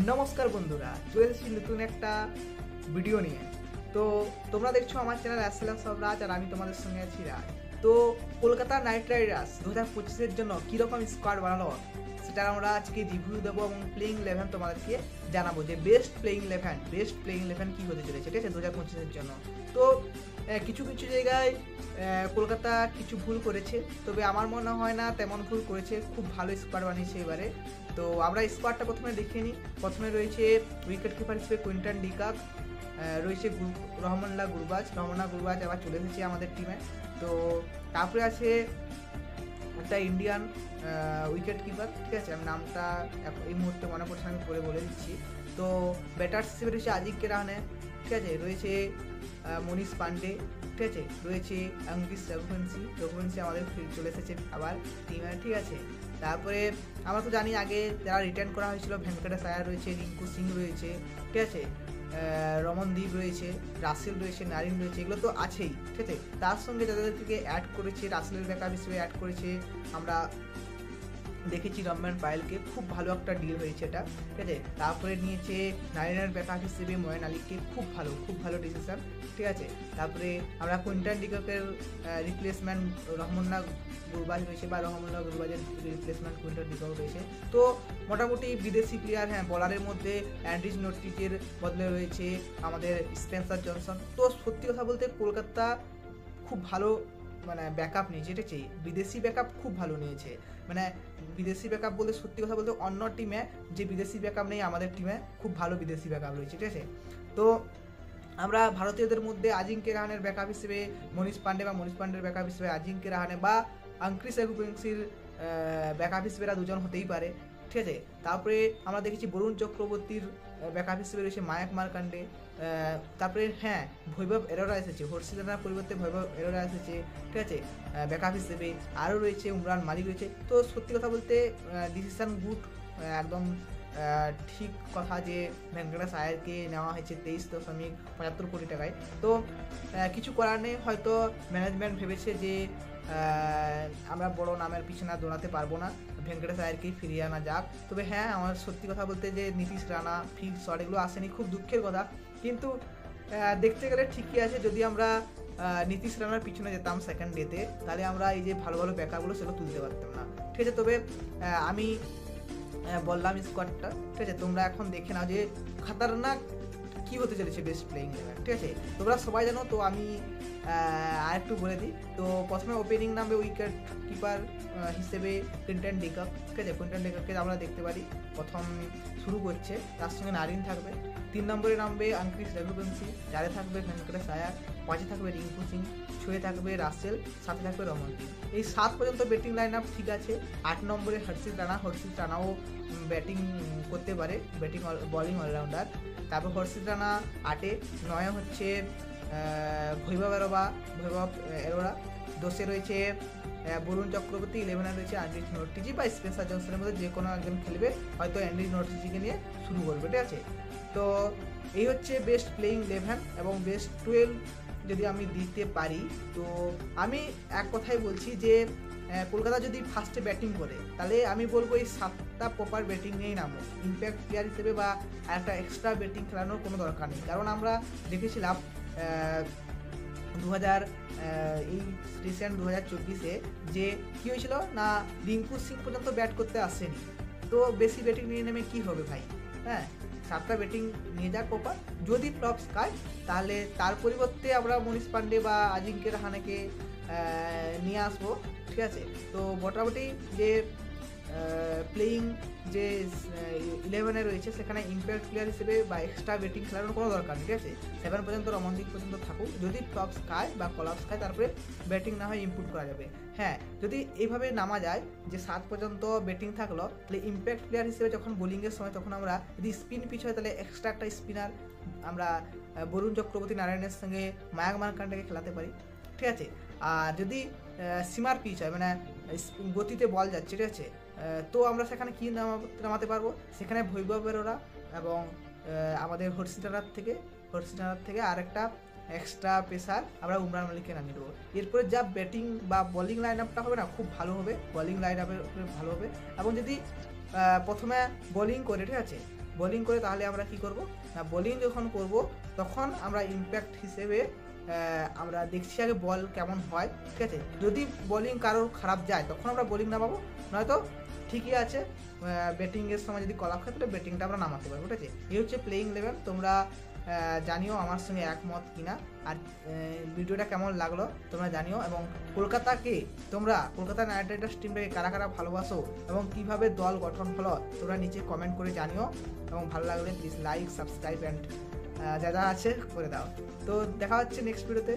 নমস্কার বন্ধুরা, চলে এসেছি নতুন একটা ভিডিও নিয়ে। তো তোমরা দেখছো আমার চ্যানেল আসসালাম সবরাজ, আর আমি তোমাদের সঙ্গে আছি রাজ। তো কলকাতা নাইট রাইডার্স 2025-এর জন্য কীরকম স্কোয়াড বানালো সেটা আমরা আজকে রিভিউ দেবো এবং প্লেইং 11 তোমাদেরকে জানাবো যে বেস্ট প্লেইং 11 কী হতে চলেছে, ঠিক আছে 2025-এর জন্য। তো কিছু কিছু জায়গায় কলকাতা কিছু ভুল করেছে, তবে আমার মনে হয় না তেমন ভুল করেছে, খুব ভালো স্কোয়াড বানিয়েছে এবারে। তো আমরা স্কোয়াডটা প্রথমে দেখে নিই। প্রথমে রয়েছে উইকেট কিপার হিসেবে কুইন্টন ডিকক, রয়েছে রহমান্না গুরবাজ আবার চলে এসেছে আমাদের টিমে। তো তারপরে আছে একটা ইন্ডিয়ান উইকেট কিপার, ঠিক আছে, আমি নামটা এই মুহূর্তে মনে পড়ছে, আমি পরে বলে দিচ্ছি। তো ব্যাটার্স হিসেবে রয়েছে আজিঙ্ক্য রাহানে, ঠিক আছে, রয়েছে মনীষ পান্ডে, ঠিক আছে, রয়েছে অঙ্কিত রঘুবংশী আমাদের চলে এসেছে আবার টিমে, ঠিক আছে। তারপরে আমরা তো জানি আগে যারা রিটার্ন করা হয়েছিল ভেঙ্কটেশ আয়ার রয়েছে, রিঙ্কু সিং রয়েছে, ঠিক আছে, রমনদীপ রয়েছে, রাসেল রয়েছে, নারিন রয়েছে, এগুলো তো আছেই, ঠিক আছে। তার সঙ্গে যাদেরকে অ্যাড করেছে রাসেলের ব্যাকআপ হিসেবে অ্যাড করেছে আমরা দেখেছি রমমান পায়েলকে, খুব ভালো একটা ডিল হয়েছে এটা, ঠিক আছে। তারপরে নিয়েছে নারিনের ব্যাকআপ হিসেবে ময়েন আলীকে, খুব ভালো ডিসিশন, ঠিক আছে। তারপরে আমরা কুইন্টন ডিককের রিপ্লেসমেন্ট রহমান্না গুরবাজ রয়েছে, বা রহমান্না গুরবাজের রিপ্লেসমেন্ট কুইন্টন ডিকক রয়েছে। তো মোটামুটি বিদেশি প্লেয়ার, হ্যাঁ, বলারের মধ্যে অ্যান্ড্রিজ নর্টিকের বদলে রয়েছে আমাদের স্পেন্সার জনসন। তো সত্যি কথা বলতে কলকাতা খুব ভালো ব্যাকআপ নিয়েছে, ঠিক আছে, বিদেশি ব্যাকআপ খুব ভালো নিয়েছে। বিদেশি ব্যাকআপ বলতে সত্যি কথা বলতে অন্য টিমে যে বিদেশি ব্যাকআপ নেই, আমাদের টিমে খুব ভালো বিদেশি ব্যাকআপ রয়েছে, ঠিক আছে। তো আমরা ভারতীয়দের মধ্যে আজিঙ্ক্য রাহানের ব্যাকআপ হিসেবে মনীষ পান্ডের ব্যাকআপ হিসেবে আজিঙ্ক্য রাহানে, বা অঙ্কিত রঘুবংশীর ব্যাকআপ হিসেবে এরা দুজন হতেই পারে, ঠিক আছে। তারপরে আমরা দেখেছি বরুণ চক্রবর্তীর ব্যাকআপ হিসেবে রয়েছে মায়াঙ্ক মার্কান্ডে। তারপরে হ্যাঁ, বৈভব এরোরা এসেছে, হর্ষিত রানার পরিবর্তে বৈভব এরোরা এসেছে, ঠিক আছে, ব্যাকআপ হিসেবে। আরও রয়েছে উমরান মালিক রয়েছে। তো সত্যি কথা বলতে ডিসিশান গুড, একদম ঠিক কথা যে ভেঙ্কটেশ আয়ারকে নেওয়া হয়েছে 23.75 কোটি টাকায়। তো কিছু করার নেই, হয়তো ম্যানেজমেন্ট ভেবেছে যে আমরা বড় নামের পিছনে দৌড়াতে পারবো না, ভেঙ্কটেশ আয়ারকেই ফিরিয়ে আনা যাক। তবে হ্যাঁ, আমার সত্যি কথা বলতে যে নীতিশ রানা ফিল্ড শট এগুলো আসেনি, খুব দুঃখের কথা। কিন্তু দেখতে গেলে ঠিকই আছে, যদি আমরা নীতিশ রানার পিছনে যেতাম সেকেন্ড ডেতে, তাহলে আমরা এই যে ভালো ব্যাকআপগুলো সেগুলো তুলতে পারতাম না, ঠিক আছে। তবে আমি বললাম স্কোয়াডটা, ঠিক আছে, তোমরা এখন দেখে নাও যে খাতারনাক কী হতে চলেছে বেস্ট প্লেইং 11, ঠিক আছে। তোমরা সবাই জানো, তো আমি আরেকটু বলে দিই। তো প্রথমে ওপেনিং নামবে উইকেট কিপার হিসেবে কুইন্টন ডিকক, ঠিক আছে, কুইন্টন ডিকককে আমরা দেখতে পারি প্রথম শুরু করছে, তার সঙ্গে নারিন থাকবে। 3 নম্বরে নামবে অঙ্কিত রঘুবংশী, 4-এ থাকবে ভেঙ্কটেশ আয়ার, 5-এ থাকবে রিঙ্কু সিং, 6-এ থাকবে রাসেল, 7-এ থাকবে রমনদীপ। এই 7 পর্যন্ত ব্যাটিং লাইন আপ ঠিক আছে। 8 নম্বরে হর্ষিত রানাও ব্যাটিং করতে পারে, বলিং অলরাউন্ডার। তারপর হর্ষিত রানা 8-এ, 9-এ হচ্ছে বৈভব এরোরা, 10-এ রয়েছে বরুণ চক্রবর্তী, 11-এ রয়েছে অ্যান্ড্রিজ নর্টিজি বা স্পেন্সার জনসনের মধ্যে যে কোনো একজন খেলবে, হয়তো অ্যান্ড্রিজ নর্টিজিকে নিয়ে শুরু করবে, ঠিক আছে। তো এই হচ্ছে বেস্ট প্লেইং 11 এবং বেস্ট 12 যদি আমি দিতে পারি। তো আমি এক কথাই বলছি যে কলকাতা যদি ফার্স্টে ব্যাটিং করে, তাহলে আমি বলবো এই 7টা প্রপার ব্যাটিং নিয়েই নামো, ইম্প্যাক্ট প্লেয়ার হিসেবে বা একটা এক্সট্রা ব্যাটিং খেলানোর কোনো দরকার নেই। কারণ আমরা দেখেছিলাম 2024-এ যে কী হয়েছিল না, রিঙ্কু সিং পর্যন্ত ব্যাট করতে আসেনি। তো বেশি ব্যাটিং নিয়ে নেমে কী হবে ভাই, হ্যাঁ, 7টা ব্যাটিং নিয়ে যাক প্রপার। যদি ফ্লপস খায় তাহলে তার পরিবর্তে আমরা মনীষ পান্ডে বা আজিঙ্ক্য রাহানেকে নিয়ে আসবো, ঠিক আছে। তো মোটামুটি যে প্লেইং যে 11-এ রয়েছে, সেখানে ইম্প্যাক্ট প্লেয়ার হিসেবে বা এক্সট্রা ব্যাটিং খেলানোর কোনো দরকার নেই, ঠিক আছে। 7 পর্যন্ত রমনদীপ পর্যন্ত থাকুক, যদি ফ্লপস খায় বা কলাপস খায় তারপরে ব্যাটিং না হয় ইমপ্রুভ করা যাবে। হ্যাঁ, যদি এইভাবে নামা যায় যে 7 পর্যন্ত ব্যাটিং থাকলো, তাহলে ইম্প্যাক্ট প্লেয়ার হিসেবে যখন বোলিংয়ের সময়, তখন আমরা যদি স্পিন পিচ হয় তাহলে এক্সট্রা একটা স্পিনার আমরা বরুণ চক্রবর্তী নারায়ণের সঙ্গে মায়াঙ্ক মার্কান্ডেকে খেলাতে পারি, ঠিক আছে। আর যদি সীমার পিচ হয়, গতিতে বল যাচ্ছে, ঠিক আছে, তো আমরা সেখানে কি নামাতে পারবো, সেখানে বৈভব এরোরা এবং আমাদের হর্ষিত রানার থেকে আরেকটা এক্সট্রা পেসার আমরা উমরান মালিককে নামিয়ে দেবো। এরপরে যা ব্যাটিং বা বোলিং লাইন আপটা হবে না, খুব ভালো হবে, বোলিং লাইন আপে ভালো হবে। এবং যদি প্রথমে বোলিং করে, ঠিক আছে, বোলিং করে তাহলে আমরা কি করব না, বোলিং যখন করব তখন আমরা ইম্প্যাক্ট হিসেবে আমরা দেখছি আগে বল কেমন হয়, ঠিক আছে। যদি বোলিং কারোর খারাপ যায় তখন আমরা বোলিং নামাবো, নয়তো ঠিকই আছে ব্যাটিংয়ের সময় যদি কলাপ খায় তাহলে ব্যাটিংটা আমরা নামাতে পারবো, ঠিক আছে। এই হচ্ছে প্লেয়িং 11। তোমরা জানিও আমার সঙ্গে একমত কিনা, আর ভিডিওটা কেমন লাগলো তোমরা জানিও। এবং কলকাতা নাইট রাইডার্স টিমটাকে কারা কারা ভালোবাসো এবং কিভাবে দল গঠন হলো তোমরা নিচে কমেন্ট করে জানিও। এবং ভালো লাগলে প্লিজ লাইক, সাবস্ক্রাইব অ্যান্ড যা যা আছে করে দাও। তো দেখা হচ্ছে নেক্সট ভিডিওতে।